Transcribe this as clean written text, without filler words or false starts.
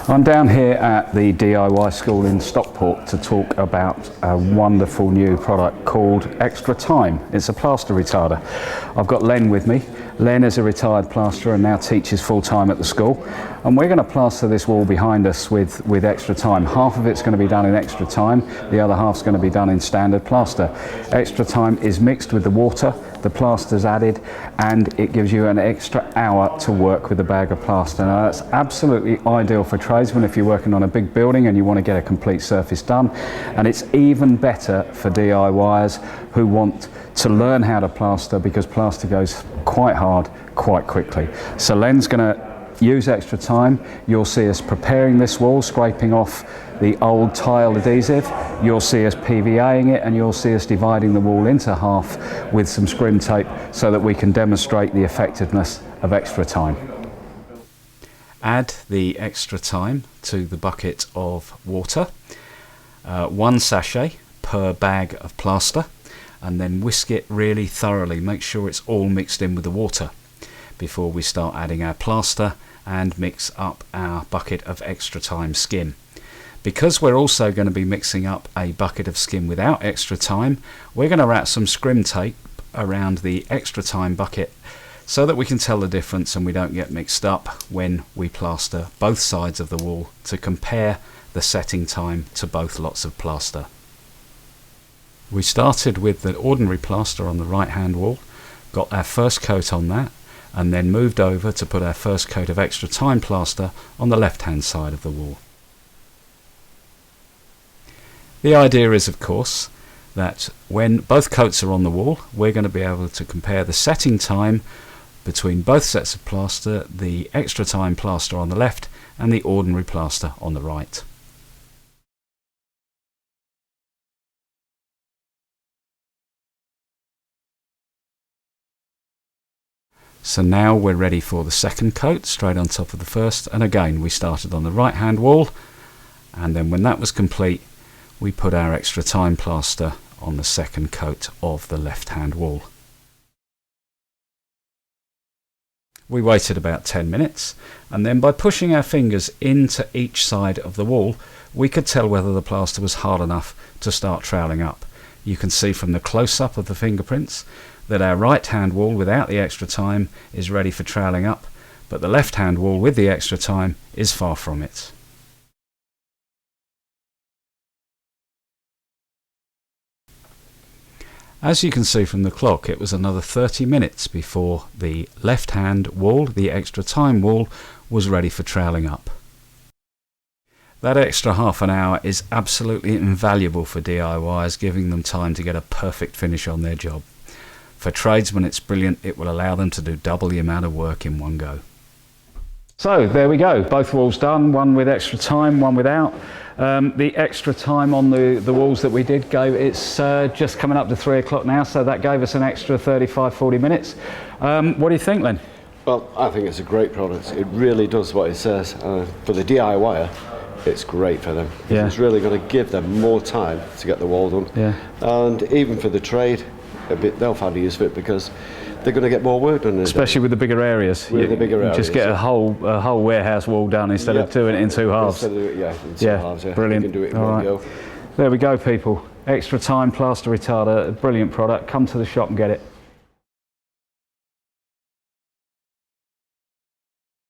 I'm down here at the DIY school in Stockport to talk about a wonderful new product called Extra Time. It's a plaster retarder. I've got Len with me. Len is a retired plasterer and now teaches full-time at the school. And we're going to plaster this wall behind us with Extra Time. Half of it's going to be done in Extra Time, the other half's going to be done in standard plaster. Extra Time is mixed with the water, the plaster's added, and it gives you an extra hour to work with a bag of plaster. Now that's absolutely ideal for tradesmen if you're working on a big building and you want to get a complete surface done. And it's even better for DIYers who want to learn how to plaster, because plaster goes quite hard quite quickly. So Len's going to use Extra Time. You'll see us preparing this wall, scraping off the old tile adhesive. You'll see us PVAing it, and you'll see us dividing the wall into half with some scrim tape so that we can demonstrate the effectiveness of Extra Time. Add the Extra Time to the bucket of water, 1 sachet per bag of plaster, and then whisk it really thoroughly. Make sure it's all mixed in with the water before we start adding our plaster and mix up our bucket of Extra Time skim. Because we're also going to be mixing up a bucket of skim without Extra Time, we're going to wrap some scrim tape around the Extra Time bucket so that we can tell the difference and we don't get mixed up when we plaster both sides of the wall to compare the setting time to both lots of plaster. We started with the ordinary plaster on the right hand wall, got our first coat on that, and then moved over to put our first coat of Extra Time plaster on the left hand side of the wall. The idea is, of course, that when both coats are on the wall, we're going to be able to compare the setting time between both sets of plaster, the Extra Time plaster on the left and the ordinary plaster on the right. So now we're ready for the second coat, straight on top of the first, and again we started on the right hand wall, and then when that was complete we put our Extra Time plaster on the second coat of the left hand wall. We waited about 10 minutes, and then by pushing our fingers into each side of the wall we could tell whether the plaster was hard enough to start troweling up. You can see from the close-up of the fingerprints that our right hand wall without the Extra Time is ready for troweling up, but the left hand wall with the Extra Time is far from it. As you can see from the clock, it was another 30 minutes before the left hand wall, the Extra Time wall, was ready for troweling up. That extra half an hour is absolutely invaluable for DIYers, giving them time to get a perfect finish on their job. For tradesmen it's brilliant, it will allow them to do double the amount of work in one go. So there we go, both walls done, one with Extra Time, one without. The Extra Time on the walls that we did it's just coming up to 3 o'clock now, so that gave us an extra 35-40 minutes. What do you think, Len? Well, I think it's a great product. It really does what it says. For the DIYer, it's great for them. Yeah. It's really going to give them more time to get the wall done. Yeah. And even for the trade, they'll find a use for it because they're going to get more work done. Especially with the bigger areas. Just get a whole warehouse wall done instead of doing it in 2 halves. In 2 halves, yeah. Brilliant. You can do it in one go. There we go, people. Extra Time plaster retarder, a brilliant product. Come to the shop and get it.